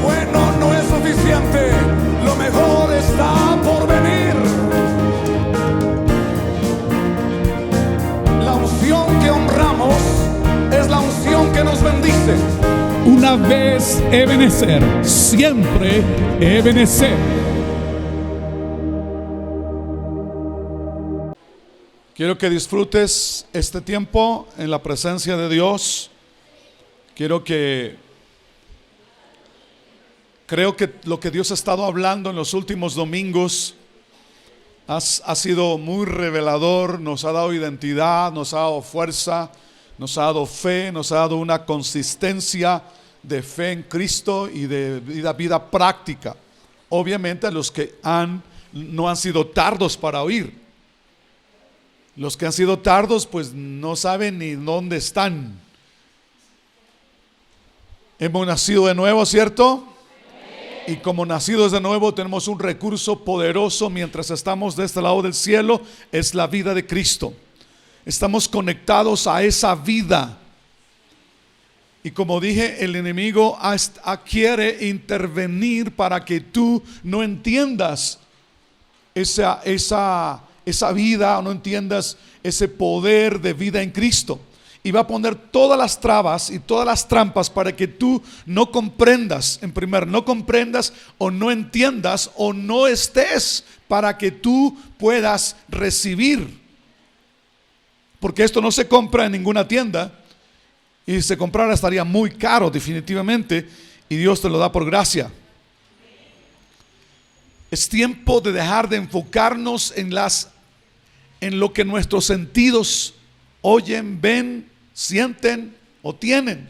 Bueno, no es suficiente, lo mejor está por venir. La unción que honramos es la unción que nos bendice. Una vez Ebenezer, siempre Ebenezer. Quiero que disfrutes este tiempo en la presencia de Dios. Creo que lo que Dios ha estado hablando en los últimos domingos ha sido muy revelador. Nos ha dado identidad, nos ha dado fuerza, nos ha dado fe, nos ha dado una consistencia de fe en Cristo y de vida práctica. Obviamente a los que no han sido tardos para oír. Los que han sido tardos pues no saben ni dónde están. Hemos nacido de nuevo, ¿cierto? Y como nacidos de nuevo tenemos un recurso poderoso mientras estamos de este lado del cielo, es la vida de Cristo. Estamos conectados a esa vida. Y como dije, el enemigo quiere intervenir para que tú no entiendas esa vida, o no entiendas ese poder de vida en Cristo. Y va a poner todas las trabas y todas las trampas para que tú no comprendas. En primer, no comprendas o no entiendas o no estés para que tú puedas recibir. Porque esto no se compra en ninguna tienda. Y si se comprara estaría muy caro definitivamente. Y Dios te lo da por gracia. Es tiempo de dejar de enfocarnos en lo que nuestros sentidos oyen, ven, sienten o tienen.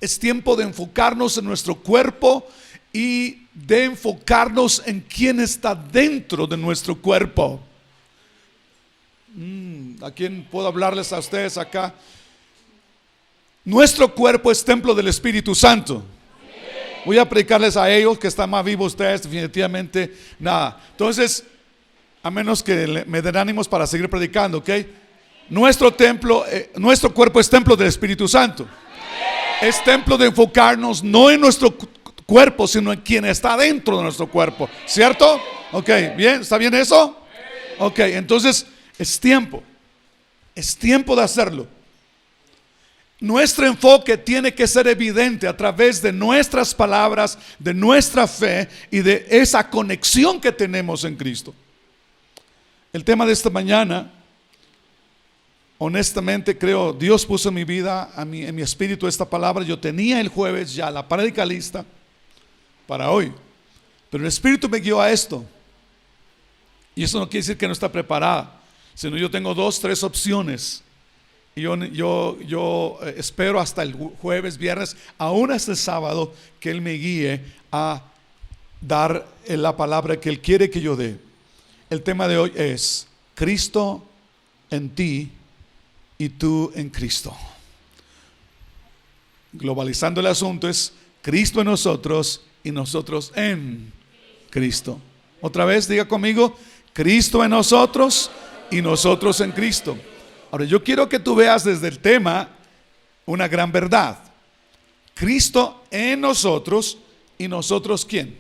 Es tiempo de enfocarnos en nuestro cuerpo y de enfocarnos en quién está dentro de nuestro cuerpo. ¿A quién puedo hablarles a ustedes acá? Nuestro cuerpo es templo del Espíritu Santo. Voy a predicarles a ellos que están más vivos ustedes, definitivamente nada. Entonces, a menos que me den ánimos para seguir predicando, ¿ok? Nuestro cuerpo es templo del Espíritu Santo. Es templo de enfocarnos no en nuestro cuerpo, sino en quien está dentro de nuestro cuerpo, ¿cierto? Ok, bien, ¿está bien eso? Ok, entonces es tiempo de hacerlo. Nuestro enfoque tiene que ser evidente a través de nuestras palabras, de nuestra fe y de esa conexión que tenemos en Cristo. El tema de esta mañana, honestamente creo, Dios puso en mi vida, en mi espíritu esta palabra. Yo tenía el jueves ya la prédica lista para hoy, pero el Espíritu me guió a esto. Y eso no quiere decir que no está preparada, sino yo tengo 2, 3 opciones. Y yo espero hasta el jueves, viernes, aún hasta el sábado, que Él me guíe a dar la palabra que Él quiere que yo dé. El tema de hoy es Cristo en ti y tú en Cristo. Globalizando el asunto es Cristo en nosotros y nosotros en Cristo. Otra vez, diga conmigo, Cristo en nosotros y nosotros en Cristo. Ahora yo quiero que tú veas desde el tema una gran verdad. Cristo en nosotros y nosotros ¿quién?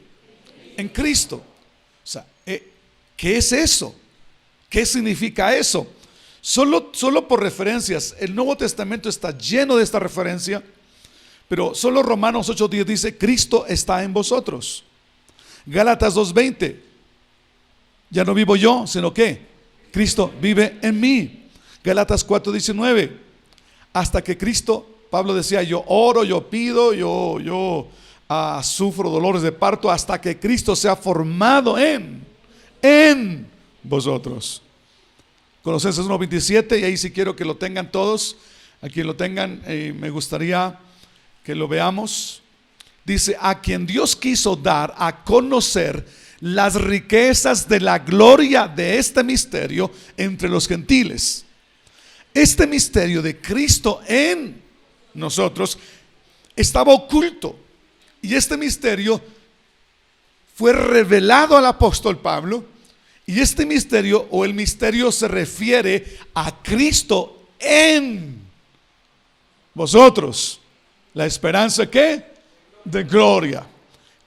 En Cristo. O sea, ¿qué es eso? ¿Qué significa eso? Solo por referencias. El Nuevo Testamento está lleno de esta referencia, pero solo Romanos 8:10 dice Cristo está en vosotros. Gálatas 2:20, ya no vivo yo, sino que Cristo vive en mí. Gálatas 4:19, hasta que Cristo, Pablo decía, yo oro, yo pido, yo sufro dolores de parto hasta que Cristo sea formado en vosotros. Colosenses 1:27, y ahí sí quiero que lo tengan todos. A quien lo tengan, me gustaría que lo veamos. Dice, a quien Dios quiso dar a conocer las riquezas de la gloria de este misterio entre los gentiles. Este misterio de Cristo en nosotros estaba oculto, y este misterio fue revelado al apóstol Pablo. Y este misterio, o el misterio, se refiere a Cristo en vosotros. La esperanza, ¿qué? De gloria.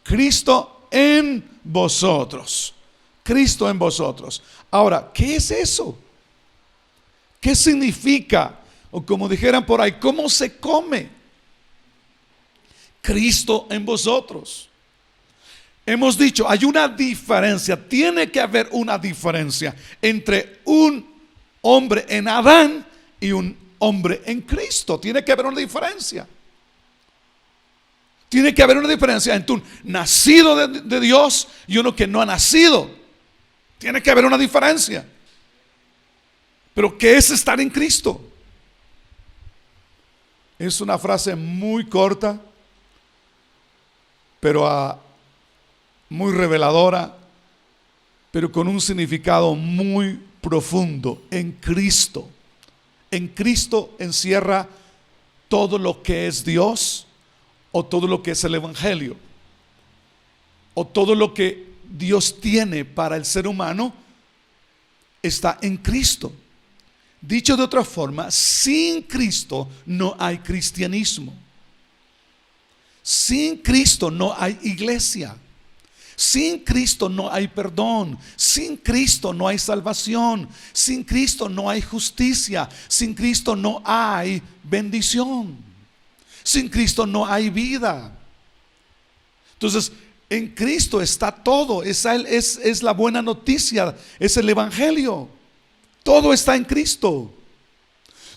Cristo en vosotros. Cristo en vosotros. Ahora, ¿qué es eso? ¿Qué significa? O como dijeran por ahí, ¿cómo se come? Cristo en vosotros. Hemos dicho, hay una diferencia, tiene que haber una diferencia entre un hombre en Adán y un hombre en Cristo. Tiene que haber una diferencia. Tiene que haber una diferencia entre un nacido de Dios y uno que no ha nacido. Tiene que haber una diferencia. Pero ¿qué es estar en Cristo? Es una frase muy corta, pero muy reveladora, pero con un significado muy profundo. En Cristo. En Cristo encierra todo lo que es Dios, o todo lo que es el Evangelio, o todo lo que Dios tiene para el ser humano, está en Cristo. Dicho de otra forma, sin Cristo no hay cristianismo. Sin Cristo no hay iglesia. Sin Cristo no hay perdón. Sin Cristo no hay salvación. Sin Cristo no hay justicia. Sin Cristo no hay bendición. Sin Cristo no hay vida. Entonces, en Cristo está todo. Esa es la buena noticia. Es el Evangelio. Todo está en Cristo.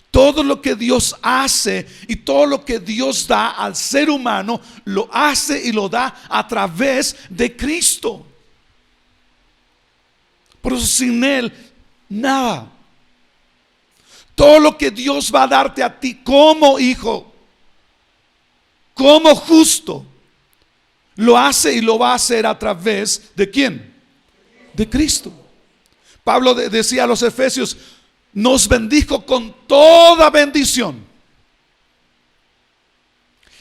Todo lo que Dios hace y todo lo que Dios da al ser humano, lo hace y lo da a través de Cristo. Por eso sin Él, nada. Todo lo que Dios va a darte a ti como hijo, como justo, lo hace y lo va a hacer a través de ¿quién? De Cristo. Pablo decía a los Efesios, nos bendijo con toda bendición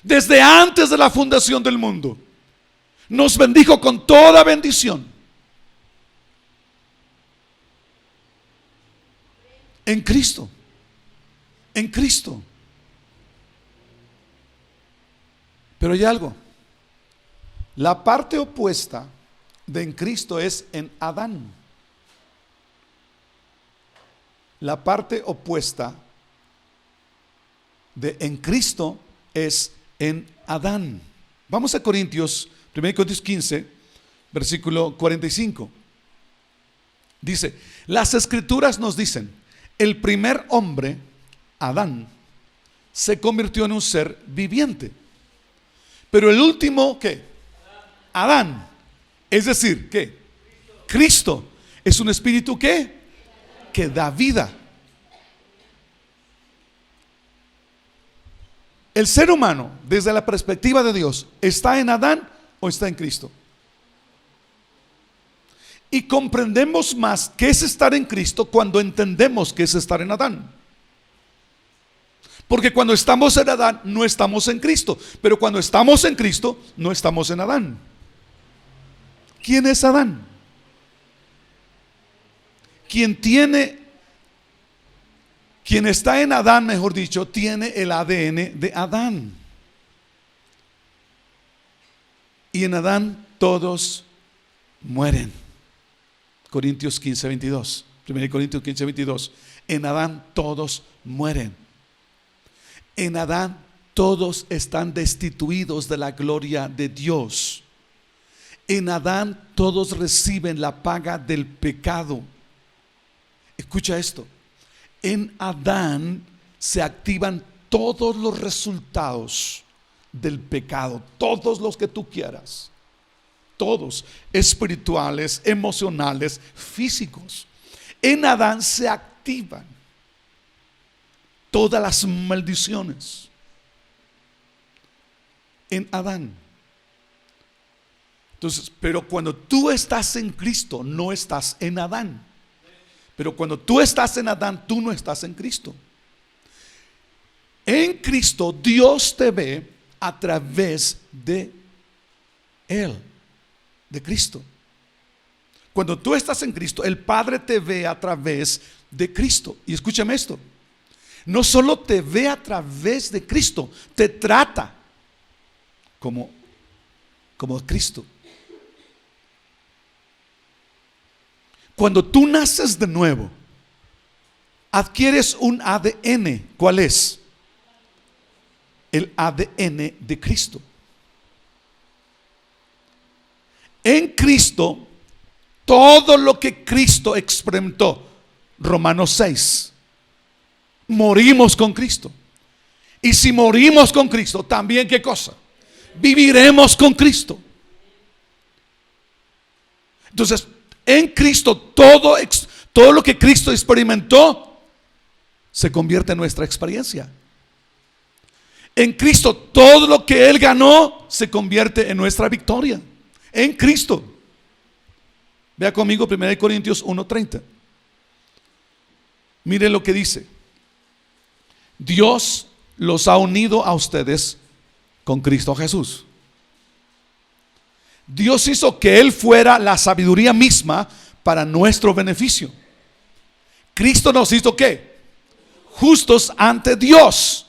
desde antes de la fundación del mundo. Nos bendijo con toda bendición en Cristo. En Cristo. Pero hay algo. La parte opuesta de en Cristo es en Adán. La parte opuesta de en Cristo es en Adán. Vamos a Corintios, 1 Corintios 15, versículo 45. Dice, las escrituras nos dicen, el primer hombre, Adán, se convirtió en un ser viviente. Pero el último, ¿qué? Adán, es decir, ¿qué? Cristo, es un espíritu ¿qué? Que da vida. El ser humano, desde la perspectiva de Dios, ¿está en Adán o está en Cristo? Y comprendemos más qué es estar en Cristo cuando entendemos qué es estar en Adán. Porque cuando estamos en Adán no estamos en Cristo, pero cuando estamos en Cristo no estamos en Adán. ¿Quién es Adán? Quien está en Adán, mejor dicho, tiene el ADN de Adán. Y en Adán todos mueren. Corintios 15, 22. 1 Corintios 15, 22. En Adán todos mueren. En Adán todos están destituidos de la gloria de Dios. En Adán todos reciben la paga del pecado. Escucha esto. En Adán se activan todos los resultados del pecado, todos los que tú quieras, todos, espirituales, emocionales, físicos. En Adán se activan todas las maldiciones. En Adán. Entonces, pero cuando tú estás en Cristo, no estás en Adán. Pero cuando tú estás en Adán, tú no estás en Cristo. En Cristo Dios te ve a través de Él, de Cristo. Cuando tú estás en Cristo, el Padre te ve a través de Cristo. Y escúchame esto. no solo te ve a través de Cristo, te trata como Cristo. Cuando tú naces de nuevo, adquieres un ADN. ¿Cuál es? El ADN de Cristo. En Cristo, todo lo que Cristo experimentó, Romanos 6, morimos con Cristo. Y si morimos con Cristo, también ¿qué cosa? Viviremos con Cristo. Entonces, en Cristo, todo lo que Cristo experimentó se convierte en nuestra experiencia. En Cristo, todo lo que Él ganó se convierte en nuestra victoria. En Cristo. Vea conmigo 1 Corintios 1:30. Mire lo que dice. Dios los ha unido a ustedes con Cristo Jesús. Dios hizo que Él fuera la sabiduría misma para nuestro beneficio. Cristo nos hizo ¿qué? Justos ante Dios.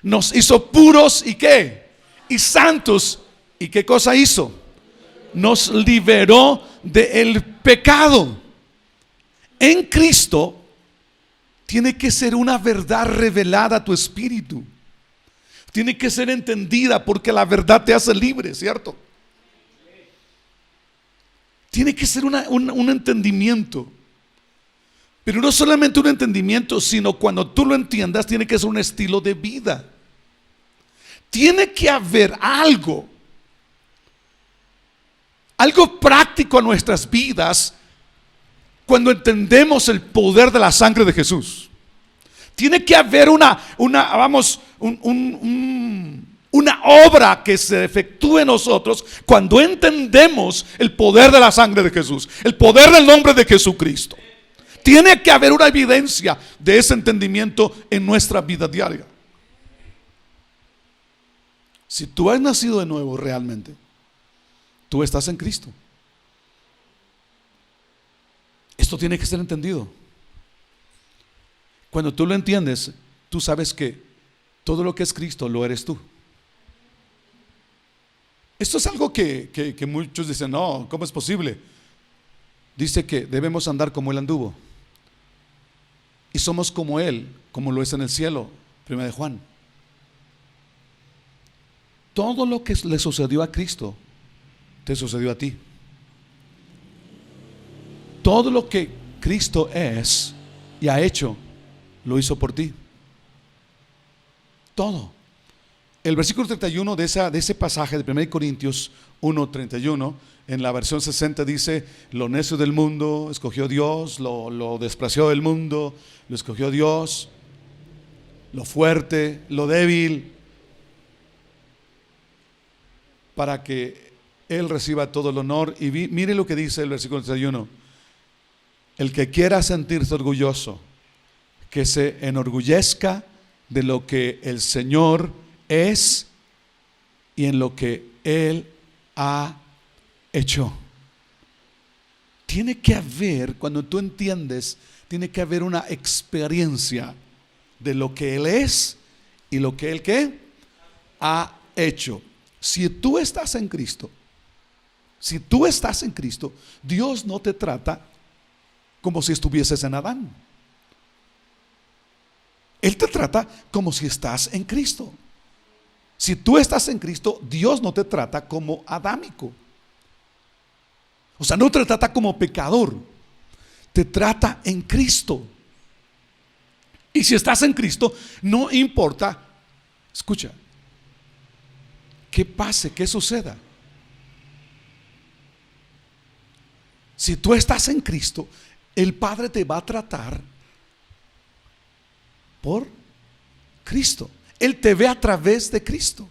Nos hizo puros y ¿qué? Y santos. ¿Y qué cosa hizo? Nos liberó del pecado. En Cristo tiene que ser una verdad revelada a tu espíritu. Tiene que ser entendida porque la verdad te hace libre, ¿cierto? Tiene que ser un entendimiento. Pero no solamente un entendimiento, sino cuando tú lo entiendas, tiene que ser un estilo de vida. Tiene que haber algo práctico a nuestras vidas cuando entendemos el poder de la sangre de Jesús. Tiene que haber una obra que se efectúe en nosotros cuando entendemos el poder de la sangre de Jesús, el poder del nombre de Jesucristo. Tiene que haber una evidencia de ese entendimiento en nuestra vida diaria. Si tú has nacido de nuevo realmente, tú estás en Cristo. Esto tiene que ser entendido. Cuando tú lo entiendes, tú sabes que todo lo que es Cristo lo eres tú. Esto es algo que muchos dicen, no, ¿cómo es posible? Dice que debemos andar como Él anduvo. Y somos como Él, como lo es en el cielo. 1 de Juan. Todo lo que le sucedió a Cristo, te sucedió a ti. Todo lo que Cristo es y ha hecho, lo hizo por ti. Todo. El versículo 31 de ese pasaje de 1 Corintios 1:31, en la versión 60 dice: lo necio del mundo escogió Dios, lo despreció del mundo, lo escogió Dios, lo fuerte, lo débil, para que Él reciba todo el honor. Y mire lo que dice el versículo 31: el que quiera sentirse orgulloso, que se enorgullezca de lo que el Señor es y en lo que Él ha hecho. Tiene que haber, cuando tú entiendes, tiene que haber una experiencia de lo que Él es y lo que Él ¿qué? Ha hecho. Si tú estás en Cristo, Dios no te trata como si estuvieses en Adán. Él te trata como si estás en Cristo. Si tú estás en Cristo, Dios no te trata como adámico. O sea, no te trata como pecador. Te trata en Cristo. Y si estás en Cristo, no importa, escucha, qué pase, qué suceda. Si tú estás en Cristo, el Padre te va a tratar por Cristo. Él te ve a través de Cristo.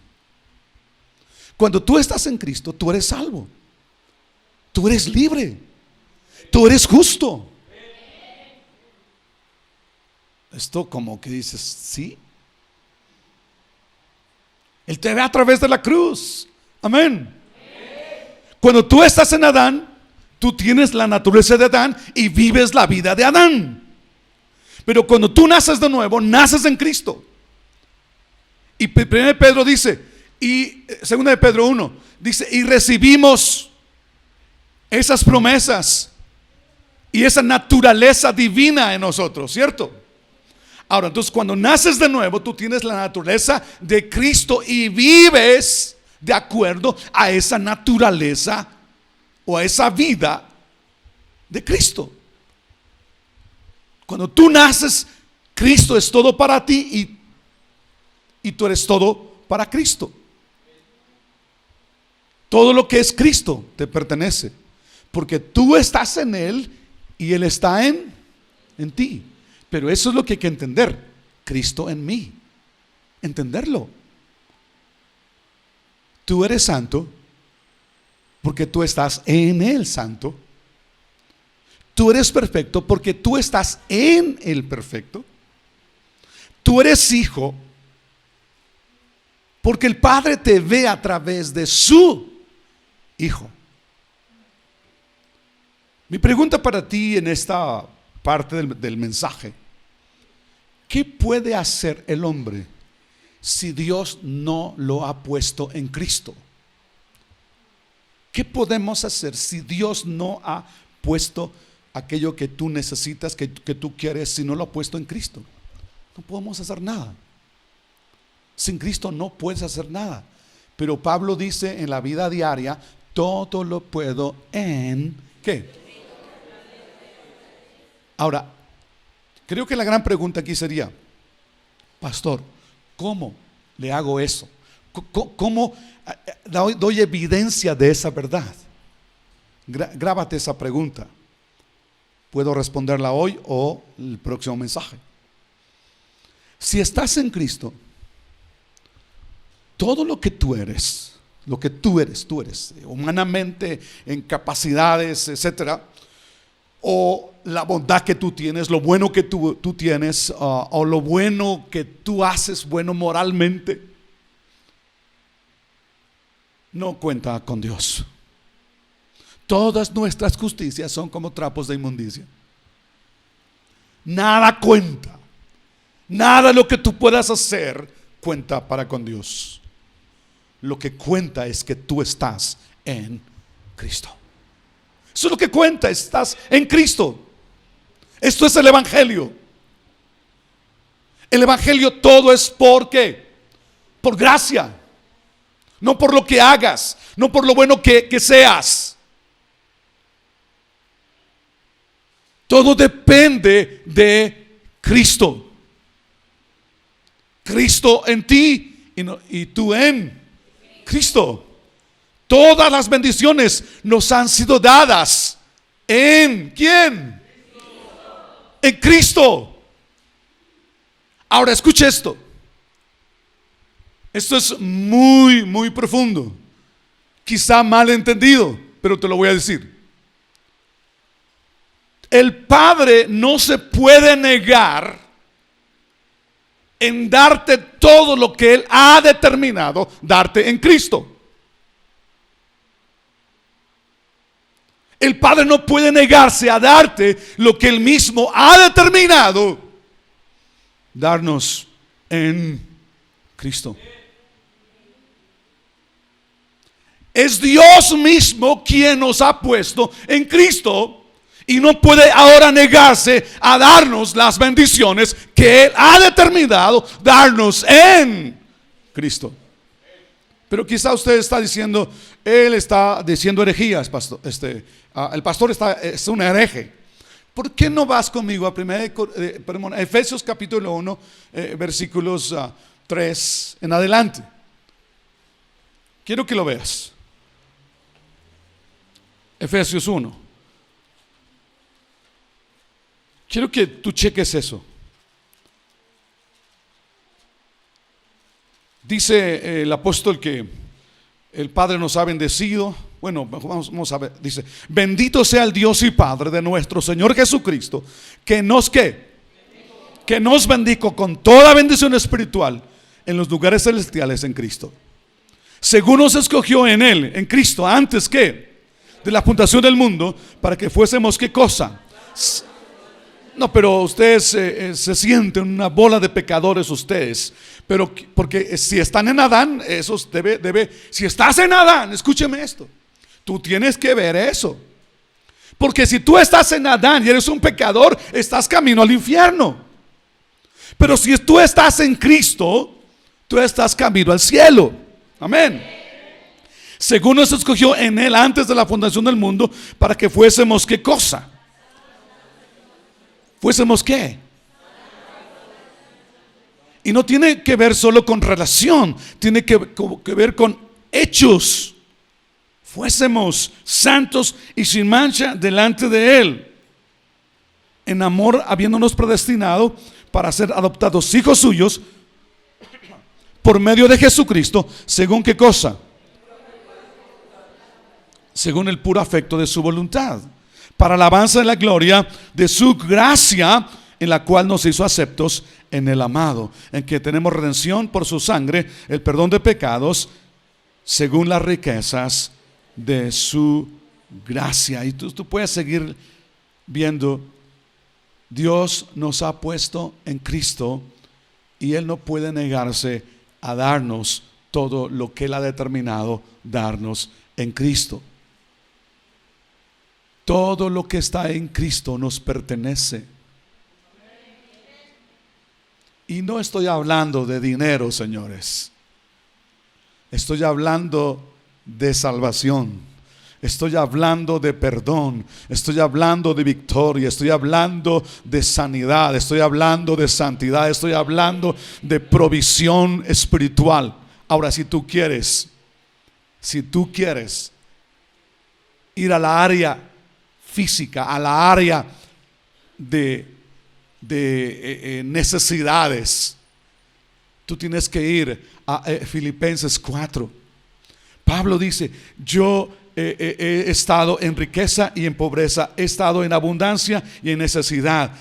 Cuando tú estás en Cristo, tú eres salvo. Tú eres libre. Tú eres justo. Esto como que dices, ¿sí? Él te ve a través de la cruz. Amén. Cuando tú estás en Adán, tú tienes la naturaleza de Adán y vives la vida de Adán. Pero cuando tú naces de nuevo, naces en Cristo. Y 1 Pedro dice, y 2 de Pedro 1, dice, y recibimos esas promesas y esa naturaleza divina en nosotros, ¿cierto? Ahora, entonces cuando naces de nuevo, tú tienes la naturaleza de Cristo y vives de acuerdo a esa naturaleza o a esa vida de Cristo. Cuando tú naces, Cristo es todo para ti y tú eres todo para Cristo. Todo lo que es Cristo te pertenece, porque tú estás en Él y Él está en ti. Pero eso es lo que hay que entender. Cristo en mí. Entenderlo. Tú eres santo porque tú estás en el santo. Tú eres perfecto porque tú estás en el perfecto. Tú eres hijo porque el Padre te ve a través de su Hijo. Mi pregunta para ti en esta parte del mensaje: ¿qué puede hacer el hombre si Dios no lo ha puesto en Cristo? ¿Qué podemos hacer si Dios no ha puesto aquello que tú necesitas, que tú quieres, si no lo ha puesto en Cristo? No podemos hacer nada. Sin Cristo no puedes hacer nada. Pero Pablo dice en la vida diaria: todo lo puedo en ¿qué? Ahora, creo que la gran pregunta aquí sería: pastor, ¿cómo le hago eso? ¿Cómo doy evidencia de esa verdad? Grábate esa pregunta. Puedo responderla hoy o el próximo mensaje. Si estás en Cristo, todo lo que tú eres, tú eres humanamente, en capacidades, etcétera, o la bondad que tú tienes, lo bueno que tú tienes, o lo bueno que tú haces, bueno moralmente, no cuenta con Dios. Todas nuestras justicias son como trapos de inmundicia. Nada cuenta. Nada de lo que tú puedas hacer cuenta para con Dios. Lo que cuenta es que tú estás en Cristo. Eso es lo que cuenta, estás en Cristo. Esto es el Evangelio. El Evangelio todo es ¿por qué? Por gracia. No por lo que hagas, no por lo bueno que seas. Todo depende de Cristo. Cristo en ti y tú en Cristo. Todas las bendiciones nos han sido dadas ¿en quién? En Cristo. Ahora escuche esto. Esto es muy, muy profundo. Quizá mal entendido, pero te lo voy a decir. El Padre no se puede negar en darte todo lo que Él ha determinado darte en Cristo. El Padre no puede negarse a darte lo que Él mismo ha determinado darnos en Cristo. Es Dios mismo quien nos ha puesto en Cristo y no puede ahora negarse a darnos las bendiciones que Él ha determinado darnos en Cristo. Pero quizá usted está diciendo, él está diciendo herejías, pastor. El pastor es un hereje. ¿Por qué no vas conmigo a Efesios capítulo 1, versículos 3 en adelante? Quiero que lo veas. Efesios 1. Quiero que tú cheques eso. Dice el apóstol que el Padre nos ha bendecido. Bueno, vamos a ver. Dice: bendito sea el Dios y Padre de nuestro Señor Jesucristo, que nos bendijo con toda bendición espiritual en los lugares celestiales en Cristo, según nos escogió en Él, en Cristo, antes que de la fundación del mundo, para que fuésemos ¿qué cosa? No, pero ustedes se sienten una bola de pecadores ustedes. Pero porque si están en Adán, eso si estás en Adán, escúcheme esto. Tú tienes que ver eso. Porque si tú estás en Adán y eres un pecador, estás camino al infierno. Pero si tú estás en Cristo, tú estás camino al cielo. Amén. Según nos escogió en Él antes de la fundación del mundo, para que fuésemos ¿qué cosa? ¿Fuésemos qué? Y no tiene que ver solo con relación, tiene que ver con hechos. Fuésemos santos y sin mancha delante de Él, en amor habiéndonos predestinado para ser adoptados hijos suyos por medio de Jesucristo, según ¿qué cosa? Según el puro afecto de su voluntad, para alabanza de la gloria de su gracia, en la cual nos hizo aceptos en el amado, en que tenemos redención por su sangre, el perdón de pecados, según las riquezas de su gracia. Y tú puedes seguir viendo. Dios nos ha puesto en Cristo y Él no puede negarse a darnos todo lo que Él ha determinado darnos en Cristo. Todo lo que está en Cristo nos pertenece. Y no estoy hablando de dinero, señores. Estoy hablando de salvación. Estoy hablando de perdón. Estoy hablando de victoria. Estoy hablando de sanidad. Estoy hablando de santidad. Estoy hablando de provisión espiritual. Ahora, si tú quieres ir a la área física, a la área de necesidades, tú tienes que ir a Filipenses 4. Pablo dice: yo he estado en riqueza y en pobreza, he estado en abundancia y en necesidad,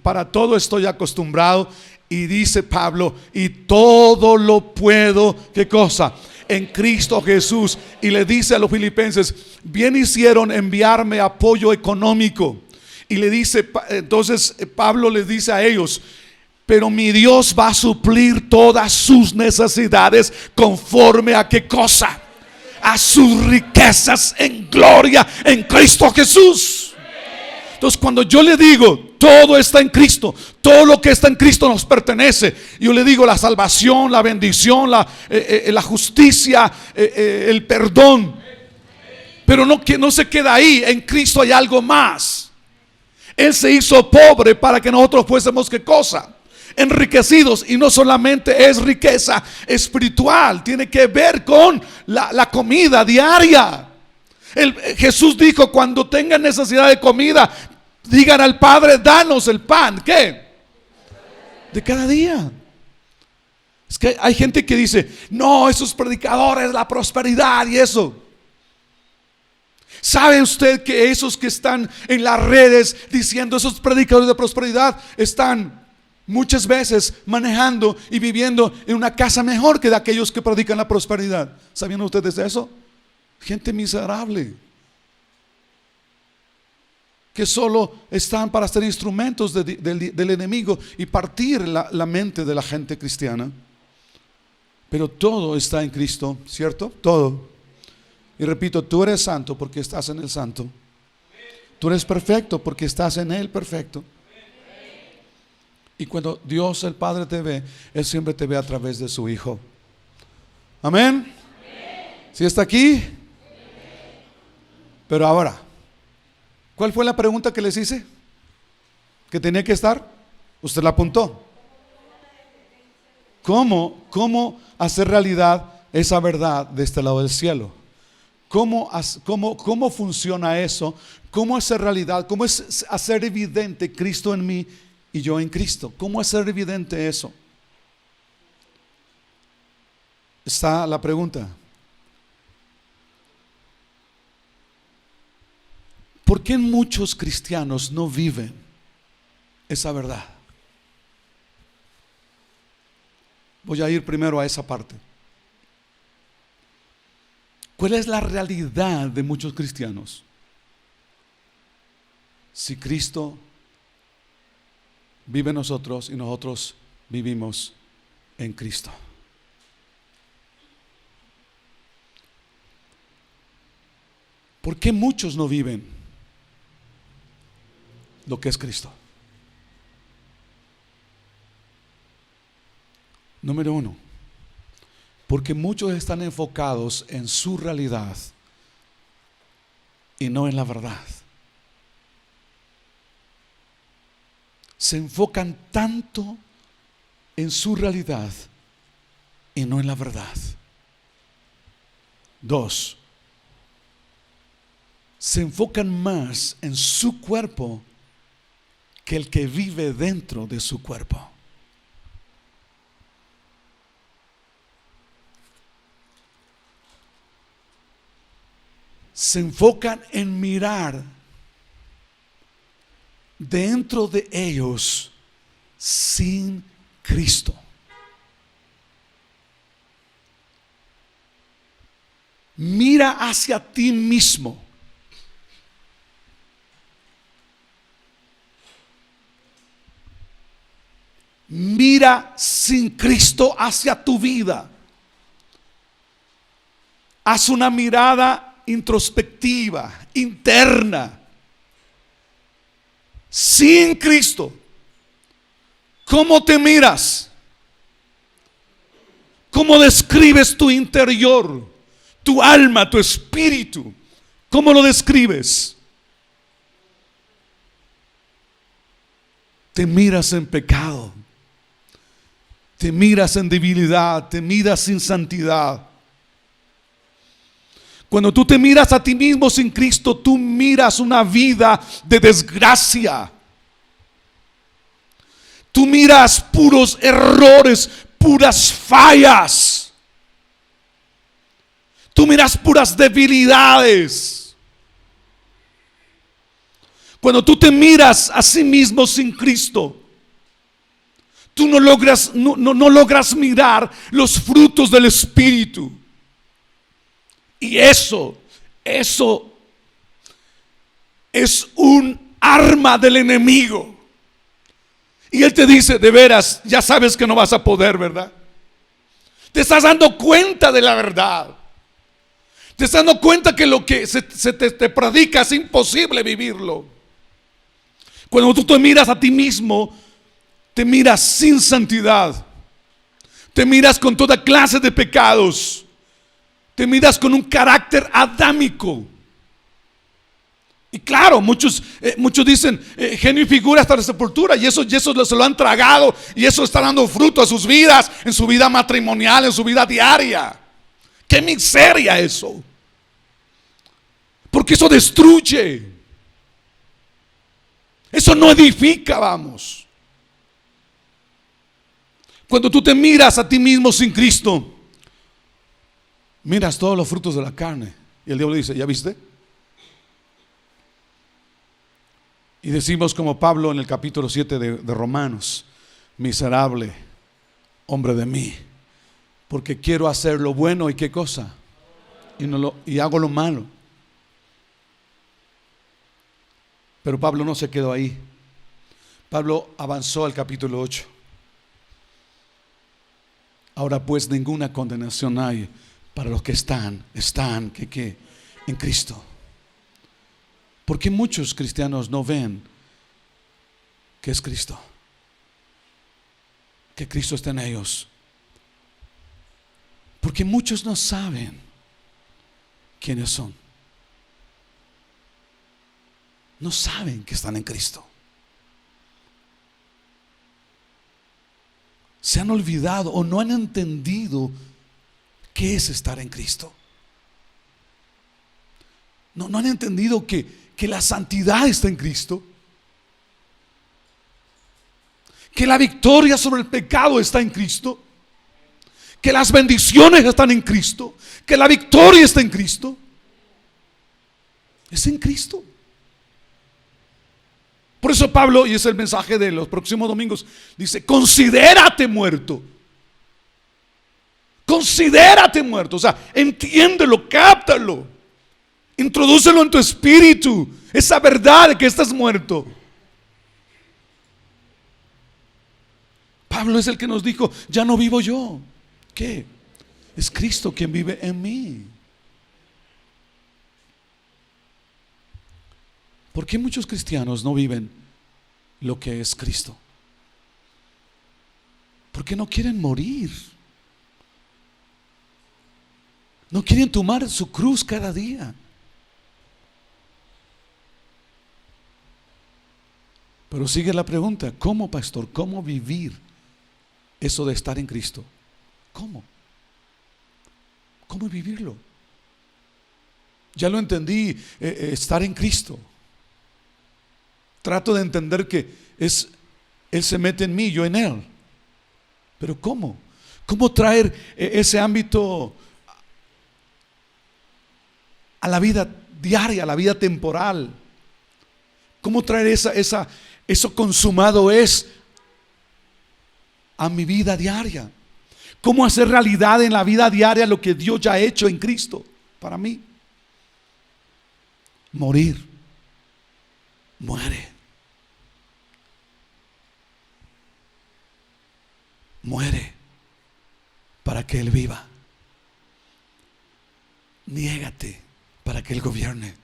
para todo estoy acostumbrado. Y dice Pablo: y todo lo puedo, ¿qué cosa? En Cristo Jesús. Y le dice a los filipenses: bien hicieron enviarme apoyo económico. Y le dice, entonces Pablo les dice a ellos: pero mi Dios va a suplir todas sus necesidades conforme a ¿qué cosa? A sus riquezas en gloria en Cristo Jesús. Entonces, cuando yo le digo todo está en Cristo, todo lo que está en Cristo nos pertenece, yo le digo la salvación, la bendición, la justicia, el perdón. Pero no se queda ahí. En Cristo hay algo más. Él se hizo pobre para que nosotros fuésemos ¿qué cosa? Enriquecidos. Y no solamente es riqueza espiritual, tiene que ver con la comida diaria. Jesús dijo: cuando tengan necesidad de comida, digan al Padre: danos el pan, ¿qué? De cada día. Es que hay gente que dice: no, esos predicadores, la prosperidad y eso. ¿Sabe usted que esos que están en las redes diciendo, esos predicadores de prosperidad, están muchas veces manejando y viviendo en una casa mejor que de aquellos que predican la prosperidad? ¿Sabían ustedes de eso? Gente miserable, que solo están para ser instrumentos del enemigo y partir la mente de la gente cristiana. Pero todo está en Cristo, ¿cierto? Todo. Y repito, tú eres santo porque estás en el santo. Tú eres perfecto porque estás en Él perfecto. Y cuando Dios el Padre te ve, Él siempre te ve a través de su Hijo. Amén. ¿Sí está aquí? Pero ahora, ¿cuál fue la pregunta que les hice? ¿Que tenía que estar? Usted la apuntó. ¿Cómo hacer realidad esa verdad de este lado del cielo? ¿Cómo funciona eso? ¿Cómo hacer realidad? ¿Cómo es hacer evidente Cristo en mí y yo en Cristo? ¿Cómo hacer evidente eso? Está la pregunta. ¿Por qué muchos cristianos no viven esa verdad? Voy a ir primero a esa parte. ¿Cuál es la realidad de muchos cristianos? Si Cristo vive en nosotros y nosotros vivimos en Cristo. ¿Por qué muchos no viven lo que es Cristo? Número uno, porque muchos están enfocados en su realidad y no en la verdad. Se enfocan tanto en su realidad y no en la verdad. Dos, se enfocan más en su cuerpo que el que vive dentro de su cuerpo. Se enfocan en mirar dentro de ellos sin Cristo. Mira hacia ti mismo. Mira sin Cristo hacia tu vida. Haz una mirada introspectiva, interna. Sin Cristo, ¿cómo te miras? ¿Cómo describes tu interior, tu alma, tu espíritu? ¿Cómo lo describes? Te miras en pecado, te miras en debilidad, te miras sin santidad. Cuando tú te miras a ti mismo sin Cristo, tú miras una vida de desgracia. Tú miras puros errores, puras fallas. Tú miras puras debilidades. Cuando tú te miras a sí mismo sin Cristo, tú no logras mirar los frutos del Espíritu. Y eso es un arma del enemigo. Y él te dice, de veras, ya sabes que no vas a poder, ¿verdad? Te estás dando cuenta de la verdad. Te estás dando cuenta que lo que te predica es imposible vivirlo. Cuando tú te miras a ti mismo, te miras sin santidad. Te miras con toda clase de pecados. Te miras con un carácter adámico. Y claro, muchos dicen genio y figura hasta la sepultura. Y eso se lo han tragado. Y eso está dando fruto a sus vidas, en su vida matrimonial, en su vida diaria. ¡Qué miseria eso! Porque eso destruye. Eso no edifica, vamos. Cuando tú te miras a ti mismo sin Cristo, miras todos los frutos de la carne. Y el diablo dice, ¿ya viste? Y decimos como Pablo en el capítulo 7 de Romanos, miserable hombre de mí, porque quiero hacer lo bueno y qué cosa, y hago lo malo. Pero Pablo no se quedó ahí. Pablo avanzó al capítulo 8. Ahora pues ninguna condenación hay para los que están en Cristo. Porque muchos cristianos no ven que es Cristo, que Cristo está en ellos. Porque muchos no saben quiénes son. No saben que están en Cristo. Se han olvidado o no han entendido qué es estar en Cristo. No han entendido que la santidad está en Cristo, que la victoria sobre el pecado está en Cristo, que las bendiciones están en Cristo, que la victoria está en Cristo. Es en Cristo. Por eso Pablo, y es el mensaje de los próximos domingos, dice, considérate muerto. Considérate muerto. O sea, entiéndelo, cáptalo, introdúcelo en tu espíritu, esa verdad de que estás muerto. Pablo es el que nos dijo, ya no vivo yo. ¿Qué? Es Cristo quien vive en mí. ¿Por qué muchos cristianos no viven lo que es Cristo? ¿Por qué no quieren morir? No quieren tomar su cruz cada día. Pero sigue la pregunta, ¿cómo, pastor? ¿Cómo vivir eso de estar en Cristo? ¿Cómo? ¿Cómo vivirlo? Ya lo entendí, estar en Cristo. Trato de entender que Él se mete en mí, yo en Él. Pero ¿cómo? ¿Cómo traer ese ámbito a la vida diaria, a la vida temporal? ¿Cómo traer eso consumado es a mi vida diaria? ¿Cómo hacer realidad en la vida diaria lo que Dios ya ha hecho en Cristo para mí? Morir. Muere. Muere para que Él viva. Niégate para que Él gobierne.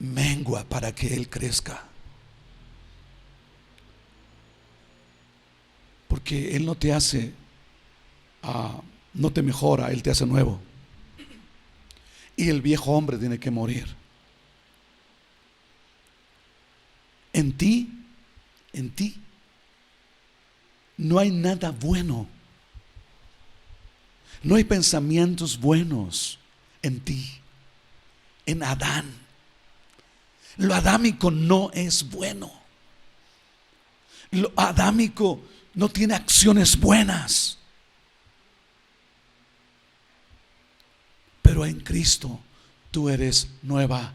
Mengua para que Él crezca. Porque Él no te hace, no te mejora, Él te hace nuevo. Y el viejo hombre tiene que morir. En ti no hay nada bueno. No hay pensamientos buenos en ti, en Adán. Lo adámico no es bueno. Lo adámico no tiene acciones buenas. Pero en Cristo tú eres nueva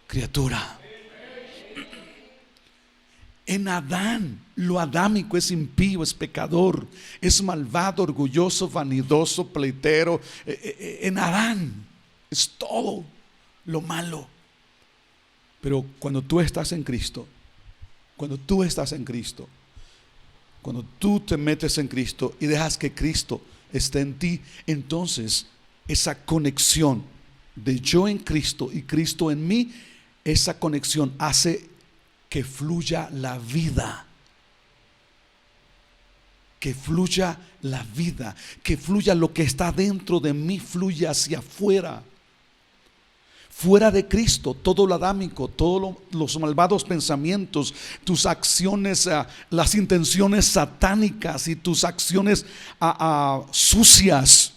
criatura. En Adán, lo adámico es impío, es pecador, es malvado, orgulloso, vanidoso, pleitero. En Adán es todo lo malo. Pero cuando tú estás en Cristo, cuando tú te metes en Cristo y dejas que Cristo esté en ti, entonces esa conexión de yo en Cristo y Cristo en mí, esa conexión hace que fluya la vida. Que fluya la vida, que fluya lo que está dentro de mí, fluya hacia afuera. Fuera de Cristo, todo lo adámico, todos los malvados pensamientos, tus acciones, las intenciones satánicas y tus acciones sucias.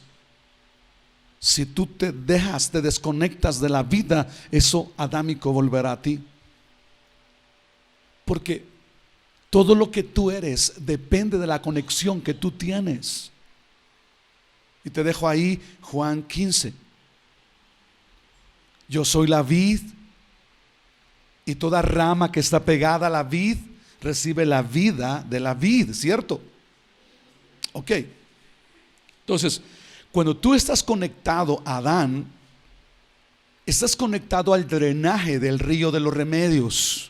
Si tú te desconectas de la vida, eso adámico volverá a ti. Porque todo lo que tú eres depende de la conexión que tú tienes. Y te dejo ahí Juan 15. Yo soy la vid, y toda rama que está pegada a la vid recibe la vida de la vid, ¿cierto? Ok. Entonces, cuando tú estás conectado a Adán, estás conectado al drenaje del río de los remedios.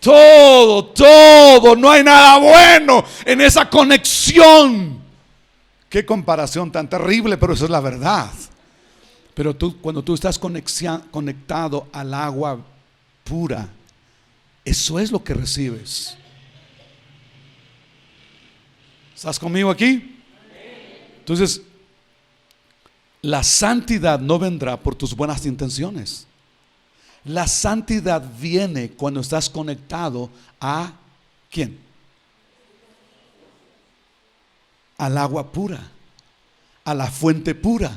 Todo, no hay nada bueno en esa conexión. Qué comparación tan terrible, pero eso es la verdad. Pero cuando tú estás conectado al agua pura, eso es lo que recibes. ¿Estás conmigo aquí? Entonces, la santidad no vendrá por tus buenas intenciones. La santidad viene cuando estás conectado a ¿quién? Al agua pura, a la fuente pura.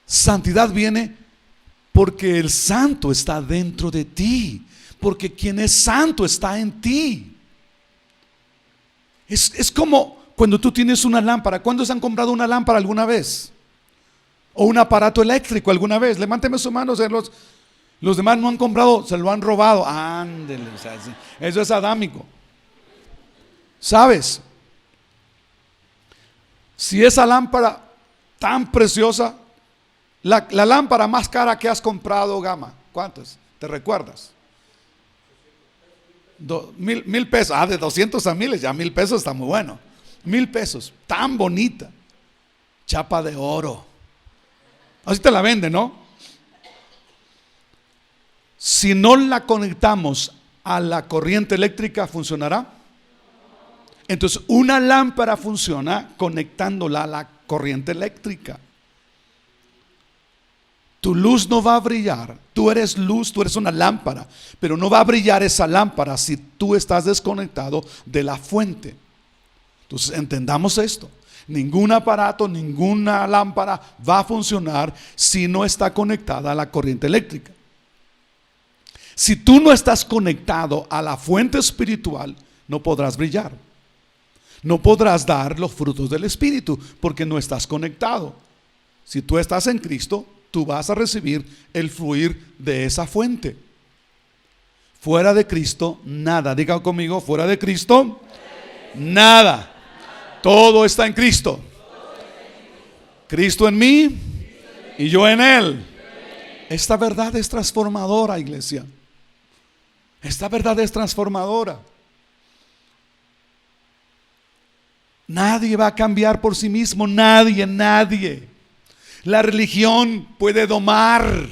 Santidad viene porque el santo está dentro de ti, porque quien es santo está en ti. Es como cuando tú tienes una lámpara. ¿Cuántos han comprado una lámpara alguna vez? O un aparato eléctrico alguna vez. Levánteme su mano. Los demás no han comprado, se lo han robado. Ándele, eso es adámico. ¿Sabes? Si esa lámpara tan preciosa, la lámpara más cara que has comprado, Gama, ¿Cuántos? ¿Te recuerdas? 1,000 pesos. De 200 a 1,000, ya 1,000 pesos está muy bueno. 1,000 pesos, tan bonita. Chapa de oro. Así te la venden, ¿no? Si no la conectamos a la corriente eléctrica, ¿funcionará? Entonces, una lámpara funciona conectándola a la corriente eléctrica. Tu luz no va a brillar. Tú eres luz, tú eres una lámpara, pero no va a brillar esa lámpara si tú estás desconectado de la fuente. Entonces, entendamos esto. Ningún aparato, ninguna lámpara va a funcionar si no está conectada a la corriente eléctrica. Si tú no estás conectado a la fuente espiritual, no podrás brillar. No podrás dar los frutos del Espíritu porque no estás conectado. Si tú estás en Cristo, tú vas a recibir el fluir de esa fuente. Fuera de Cristo, nada. Diga conmigo, fuera de Cristo, nada. Todo está en Cristo. Cristo en mí y yo en Él. Esta verdad es transformadora, iglesia. Esta verdad es transformadora. Nadie va a cambiar por sí mismo, nadie. La religión puede domar,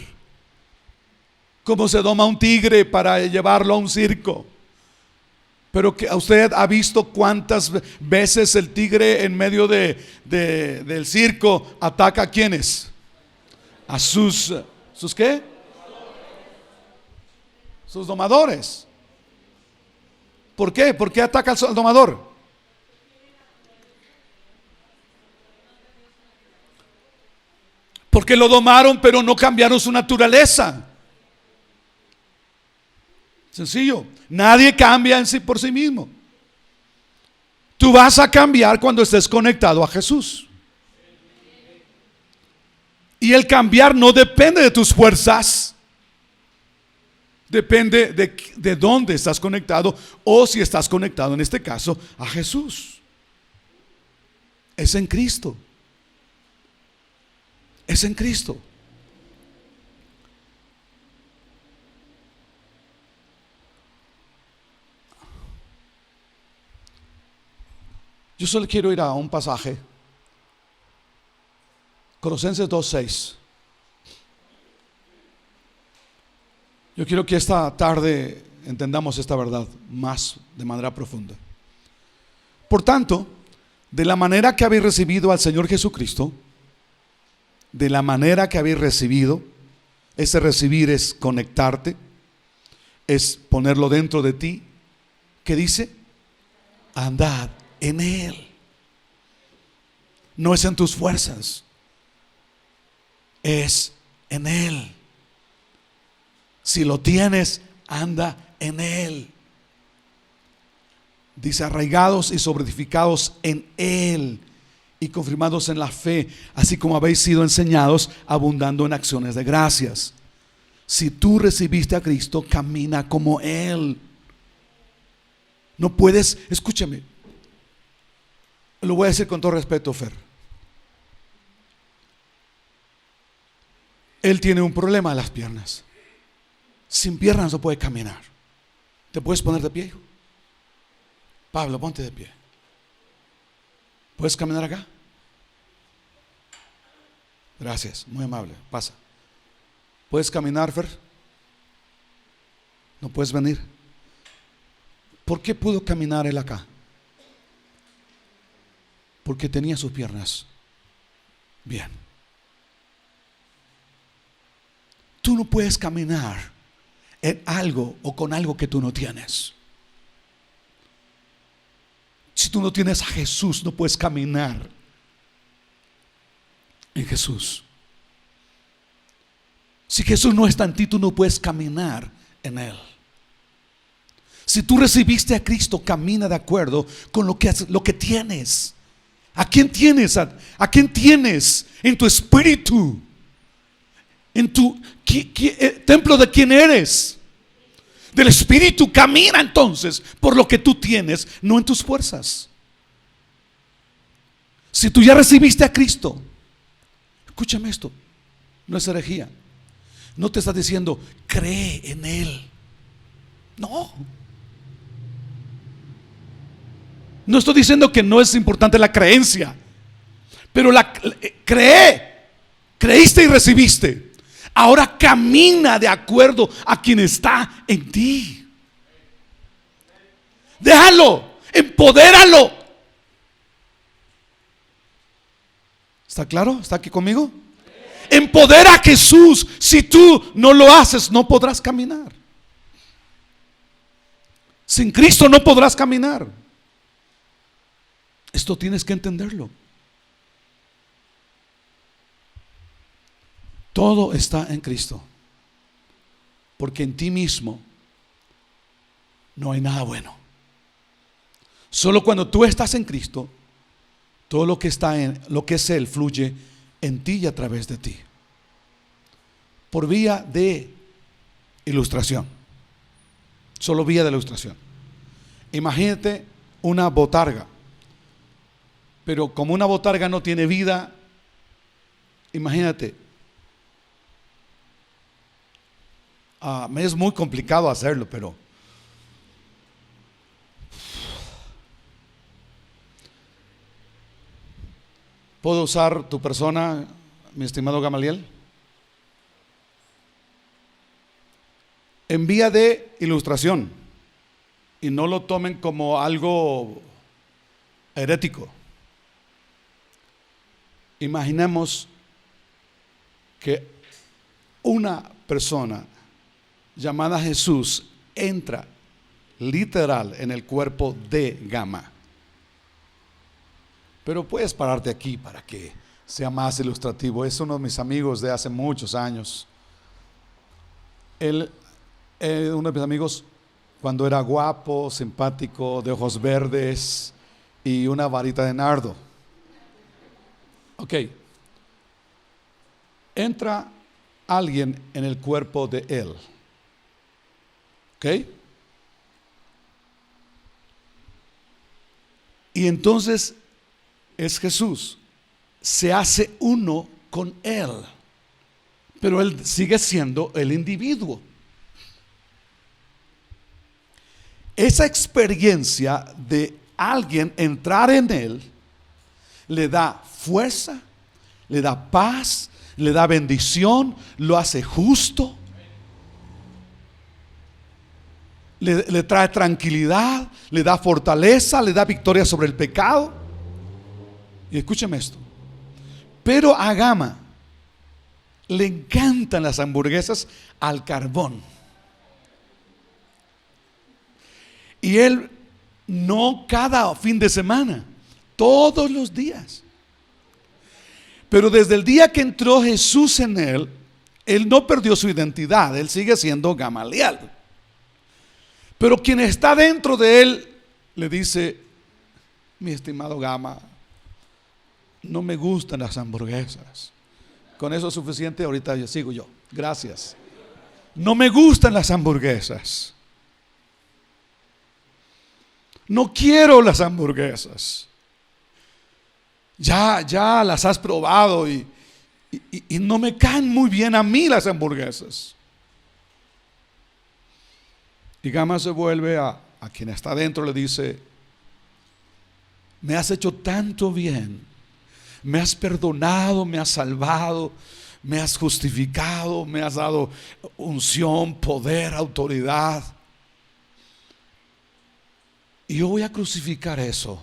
como se doma un tigre para llevarlo a un circo. Pero que usted ha visto cuántas veces el tigre en medio del circo ataca a ¿quiénes? A sus ¿qué? Sus domadores. ¿Por qué? ¿Por qué ataca al domador? Porque lo domaron, pero no cambiaron su naturaleza. Sencillo. Nadie cambia en sí por sí mismo. Tú vas a cambiar cuando estés conectado a Jesús. Y el cambiar no depende de tus fuerzas. Depende de dónde estás conectado, o si estás conectado en este caso a Jesús. Es en Cristo. Es en Cristo. Yo solo quiero ir a un pasaje. Colosenses 2:6. Yo quiero que esta tarde entendamos esta verdad más de manera profunda. Por tanto, de la manera que habéis recibido al Señor Jesucristo, de la manera que habéis recibido, ese recibir es conectarte, es ponerlo dentro de ti. ¿Qué dice? Andad en Él. No es en tus fuerzas, es en Él. Si lo tienes, anda en Él. Dice, arraigados y sobreedificados en Él y confirmados en la fe, así como habéis sido enseñados, abundando en acciones de gracias. Si tú recibiste a Cristo, camina como Él. No puedes, escúchame, lo voy a decir con todo respeto, Fer. Él tiene un problema en las piernas. Sin piernas no puede caminar. ¿Te puedes poner de pie, hijo? Pablo, ponte de pie. ¿Puedes caminar acá? Gracias, muy amable, pasa. ¿Puedes caminar, Fer? ¿No puedes venir? ¿Por qué pudo caminar él acá? Porque tenía sus piernas bien. Tú no puedes caminar en algo o con algo que tú no tienes. Si tú no tienes a Jesús, no puedes caminar en Jesús. Si Jesús no está en ti, tú no puedes caminar en Él. Si tú recibiste a Cristo, camina de acuerdo con lo que tienes. ¿A quién tienes? ¿A quién tienes en tu espíritu? En tu templo de quién eres. Del Espíritu. Camina entonces por lo que tú tienes, no en tus fuerzas. Si tú ya recibiste a Cristo, escúchame esto, no es herejía. no te está diciendo cree en Él. No. No estoy diciendo que no es importante la creencia, pero creíste y recibiste. Ahora camina de acuerdo a quien está en ti. Déjalo, empodéralo. ¿Está claro? ¿Está aquí conmigo? Empodera a Jesús. Si tú no lo haces, no podrás caminar. Sin Cristo no podrás caminar. Esto tienes que entenderlo. Todo está en Cristo. Porque en ti mismo no hay nada bueno. Solo cuando tú estás en Cristo, todo lo que está en lo que es Él fluye en ti y a través de ti. Por vía de ilustración. Solo vía de ilustración. Imagínate una botarga. Pero como una botarga no tiene vida, imagínate. Me es muy complicado hacerlo, pero ¿puedo usar tu persona, mi estimado Gamaliel? En vía de ilustración, y no lo tomen como algo herético. Imaginemos que una persona llamada Jesús entra literal en el cuerpo de Gama. Pero puedes pararte aquí para que sea más ilustrativo. Es uno de mis amigos de hace muchos años. Él, uno de mis amigos, cuando era guapo, simpático, de ojos verdes y una varita de nardo. Ok. Entra alguien en el cuerpo de él. ¿Ok? Y entonces es Jesús. Se hace uno con Él. Pero Él sigue siendo el individuo. Esa experiencia de alguien entrar en Él le da fuerza, le da paz, le da bendición, lo hace justo. Le trae tranquilidad, le da fortaleza, le da victoria sobre el pecado. Y escúcheme esto. Pero a Gama le encantan las hamburguesas al carbón. Y él no cada fin de semana, todos los días. Pero desde el día que entró Jesús en él no perdió su identidad, él sigue siendo Gamaliel. Pero quien está dentro de él le dice: mi estimado Gama, no me gustan las hamburguesas. Con eso es suficiente, ahorita yo sigo yo. Gracias. No me gustan las hamburguesas. No quiero las hamburguesas. Ya las has probado y no me caen muy bien a mí las hamburguesas. Y Gama se vuelve a quien está adentro, le dice: me has hecho tanto bien, me has perdonado, me has salvado, me has justificado, me has dado unción, poder, autoridad. Y yo voy a crucificar eso,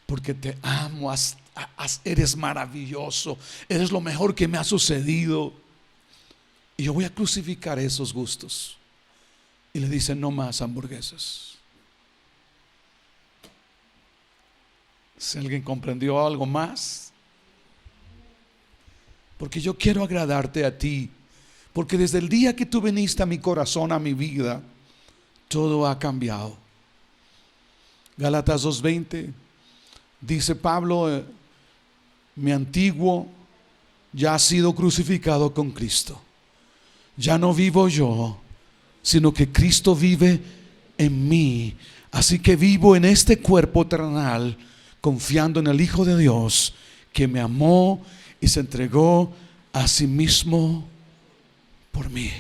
porque te amo, eres maravilloso, eres lo mejor que me ha sucedido. Y yo voy a crucificar esos gustos. Y le dice: no más hamburguesas. Si alguien comprendió algo más, porque yo quiero agradarte a ti, porque desde el día que tú viniste a mi corazón, a mi vida, todo ha cambiado. Gálatas 2:20 dice Pablo: mi antiguo ya ha sido crucificado con Cristo. Ya no vivo yo, sino que Cristo vive en mí. Así que vivo en este cuerpo terrenal, confiando en el Hijo de Dios, que me amó y se entregó a sí mismo por mí.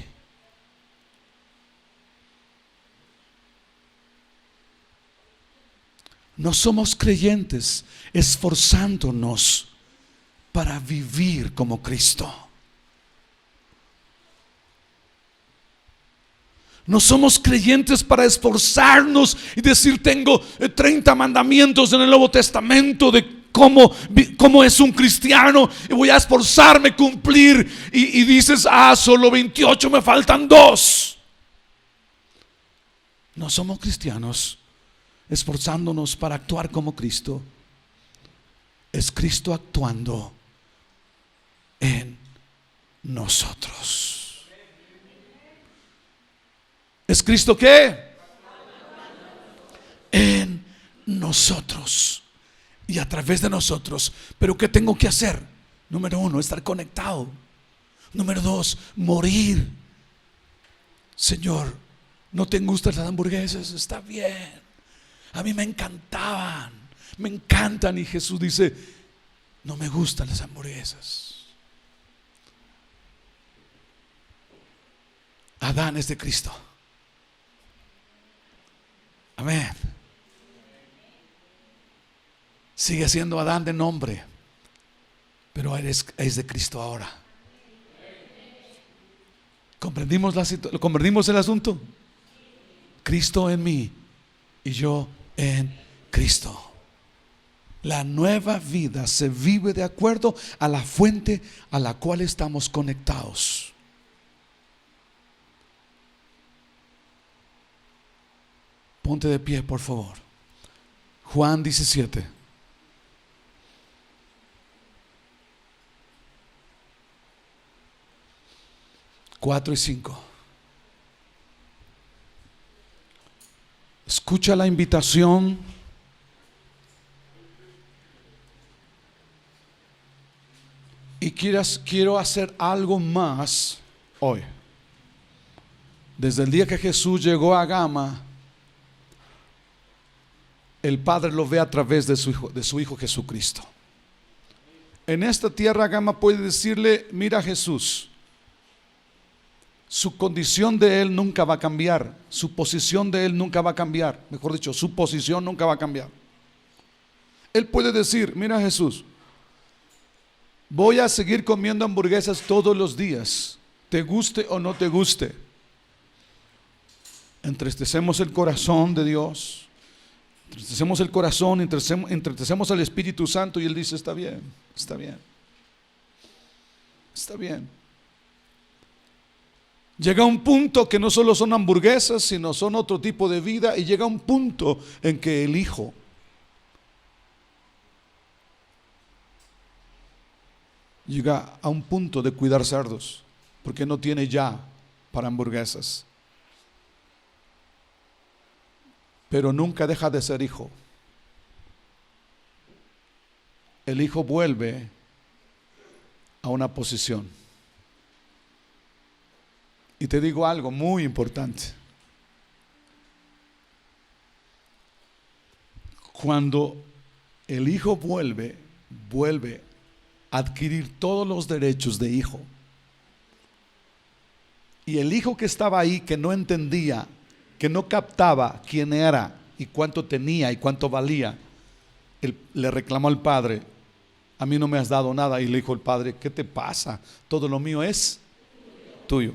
No somos creyentes esforzándonos para vivir como Cristo. No somos creyentes para esforzarnos y decir tengo 30 mandamientos en el Nuevo Testamento de cómo es un cristiano y voy a esforzarme a cumplir y dices, solo 28, me faltan 2. No somos cristianos esforzándonos para actuar como Cristo. Es Cristo actuando en nosotros. ¿Es Cristo qué? En nosotros y a través de nosotros. Pero ¿qué tengo que hacer? Número 1, estar conectado. Número 2, morir. Señor, ¿no te gustan las hamburguesas? Está bien. A mí me encantaban, me encantan. Y Jesús dice, no me gustan las hamburguesas. Adán es de Cristo. Amén. Sigue siendo Adán de nombre, pero es de Cristo ahora. ¿Comprendimos el asunto? Cristo en mí y yo en Cristo. La nueva vida se vive de acuerdo a la fuente a la cual estamos conectados. Ponte de pie, por favor. Juan 17. Cuatro y 5. Escucha la invitación. Y quiero hacer algo más hoy. Desde el día que Jesús llegó a Gama, el Padre lo ve a través de su Hijo Jesucristo. En esta tierra Gama puede decirle, mira Jesús, su condición de Él nunca va a cambiar, su posición de Él nunca va a cambiar, mejor dicho, su posición nunca va a cambiar. Él puede decir, mira Jesús, voy a seguir comiendo hamburguesas todos los días, te guste o no te guste. Entristecemos el corazón de Dios. Entristecemos el corazón, entristecemos al Espíritu Santo y Él dice, está bien, está bien, está bien. Llega un punto que no solo son hamburguesas, sino son otro tipo de vida, y llega un punto en que el Hijo llega a un punto de cuidar cerdos, porque no tiene ya para hamburguesas. Pero nunca deja de ser hijo. El hijo vuelve a una posición. Y te digo algo muy importante. Cuando el hijo vuelve a adquirir todos los derechos de hijo. Y el hijo que estaba ahí, que no entendía, que no captaba quién era y cuánto tenía y cuánto valía, él le reclamó al padre, a mí no me has dado nada. Y le dijo el padre, ¿qué te pasa? Todo lo mío es tuyo.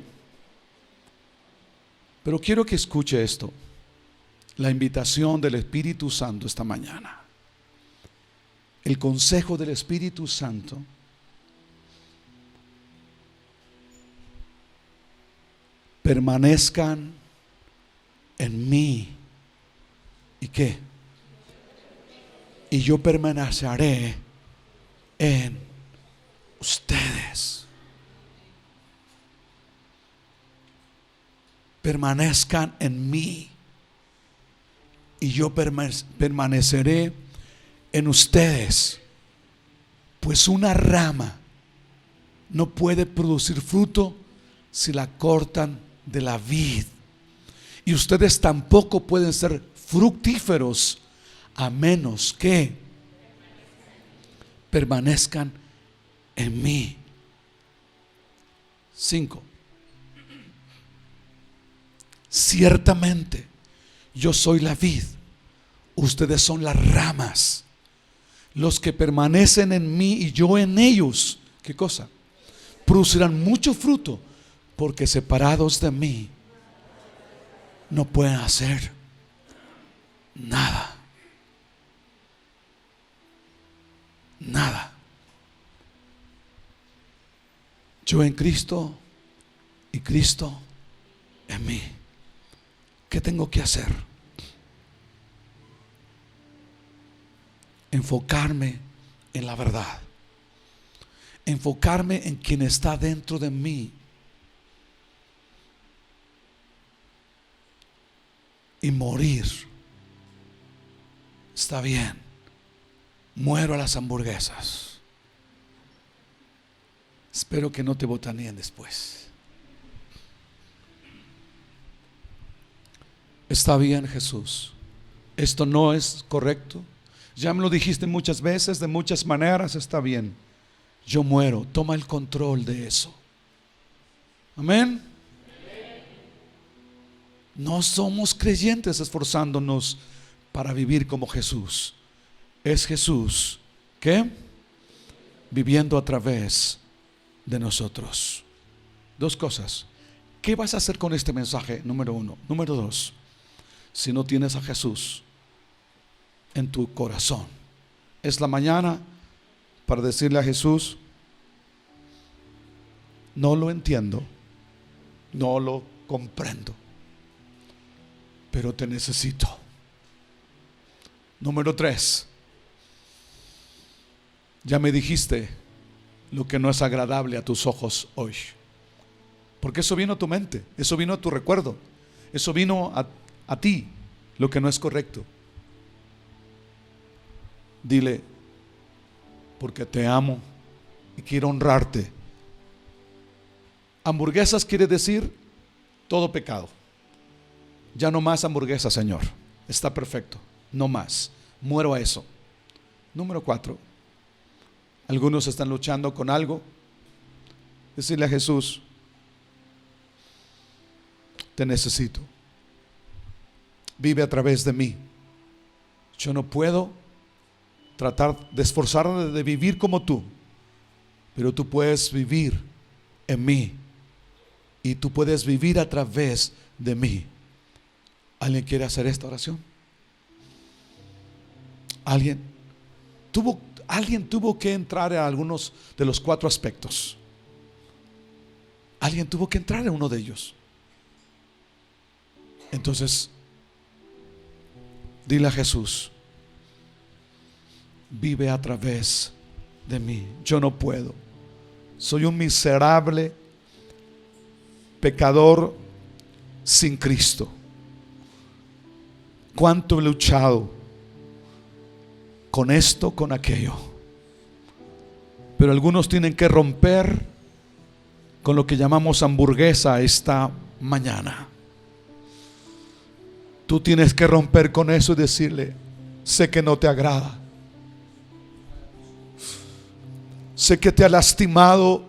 Pero quiero que escuche esto, la invitación del Espíritu Santo esta mañana, el consejo del Espíritu Santo. Permanezcan en mí. ¿Y qué? Y yo permaneceré en ustedes. Permanezcan en mí y yo permaneceré en ustedes. Pues una rama no puede producir fruto si la cortan de la vid, y ustedes tampoco pueden ser fructíferos a menos que permanezcan en mí. 5. ciertamente yo soy la vid, ustedes son las ramas. Los que permanecen en mí y yo en ellos, ¿qué cosa? Producirán mucho fruto, porque separados de mí no pueden hacer nada. Nada. Yo en Cristo y Cristo en mí. ¿Qué tengo que hacer? Enfocarme en la verdad. Enfocarme en quien está dentro de mí. Y morir. Está bien. Muero a las hamburguesas. Espero que no te botaneen después. Está bien, Jesús. Esto no es correcto. Ya me lo dijiste muchas veces, de muchas maneras. Está bien. Yo muero. Toma el control de eso. Amén. No somos creyentes esforzándonos para vivir como Jesús. Es Jesús, ¿qué? Viviendo a través de nosotros. Dos cosas. ¿Qué vas a hacer con este mensaje? Número uno. Número dos. Si no tienes a Jesús en tu corazón, es la mañana para decirle a Jesús: no lo entiendo, no lo comprendo, pero te necesito. Número tres. Ya me dijiste lo que no es agradable a tus ojos hoy, porque eso vino a tu mente, eso vino a tu recuerdo, eso vino a ti, lo que no es correcto. Dile: porque te amo y quiero honrarte. Hamburguesas quiere decir todo pecado. Ya no más hamburguesas, Señor. Está perfecto. No más. Muero a eso. Número 4. Algunos están luchando con algo. Decirle a Jesús: te necesito. Vive a través de mí. Yo no puedo tratar de esforzarme de vivir como tú, pero tú puedes vivir en mí y tú puedes vivir a través de mí. ¿Alguien quiere hacer esta oración? ¿Alguien tuvo que entrar a algunos de los 4 aspectos? Alguien tuvo que entrar en uno de ellos. Entonces, dile a Jesús: vive a través de mí. Yo no puedo. Soy un miserable pecador sin Cristo. Cuánto he luchado con esto, con aquello. Pero algunos tienen que romper con lo que llamamos hamburguesa esta mañana. Tú tienes que romper con eso y decirle: sé que no te agrada, sé que te ha lastimado,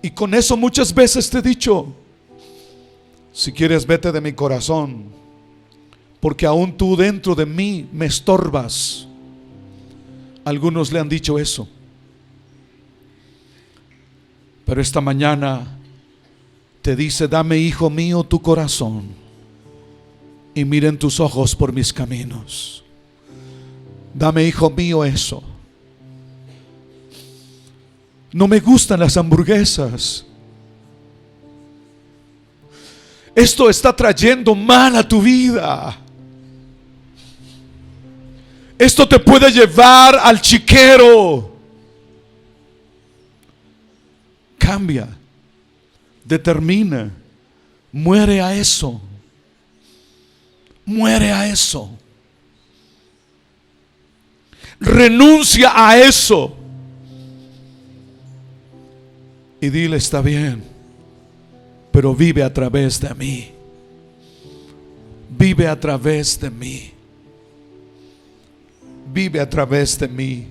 y con eso muchas veces te he dicho: si quieres, vete de mi corazón, porque aún tú dentro de mí me estorbas. Algunos le han dicho eso, pero esta mañana te dice: dame, hijo mío, tu corazón, y miren tus ojos por mis caminos. Dame, hijo mío, eso. No me gustan las hamburguesas. Esto está trayendo mal a tu vida. Esto te puede llevar al chiquero. Cambia, determina, muere a eso. Muere a eso. Renuncia a eso. Y dile: está bien, pero vive a través de mí. Vive a través de mí. Vive a través de mí.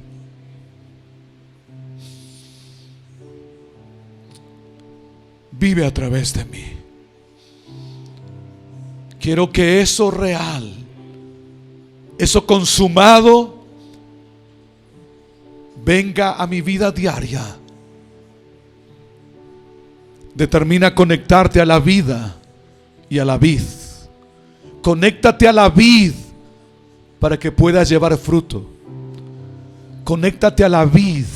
vive a través de mí. Quiero que eso real, eso consumado, venga a mi vida diaria. Determina conectarte a la vida y a la vid. Conéctate a la vid para que puedas llevar fruto. Conéctate a la vid.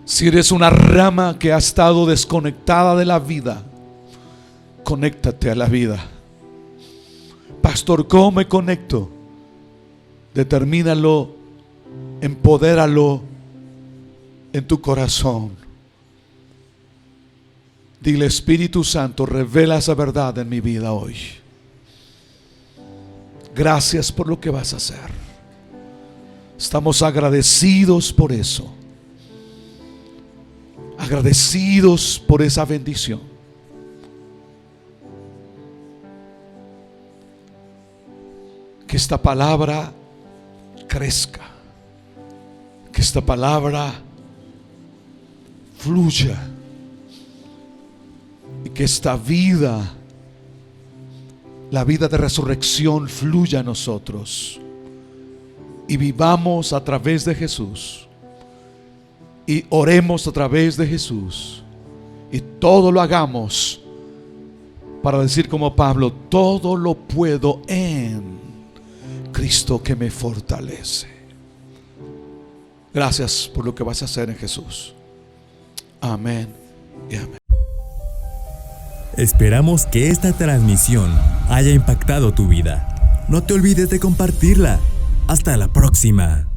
Si eres una rama que ha estado desconectada de la vida, conéctate a la vida. Pastor, ¿cómo me conecto? Determínalo, empodéralo en tu corazón. Dile: Espíritu Santo, revela esa verdad en mi vida hoy. Gracias por lo que vas a hacer. Estamos agradecidos por eso. Agradecidos por esa bendición. Que esta palabra crezca. Que esta palabra fluya. Y que esta vida, la vida de resurrección, fluya a nosotros. Y vivamos a través de Jesús. Y oremos a través de Jesús. Y todo lo hagamos para decir como Pablo: todo lo puedo en Cristo que me fortalece. Gracias por lo que vas a hacer en Jesús. Amén y amén. Esperamos que esta transmisión haya impactado tu vida. No te olvides de compartirla. Hasta la próxima.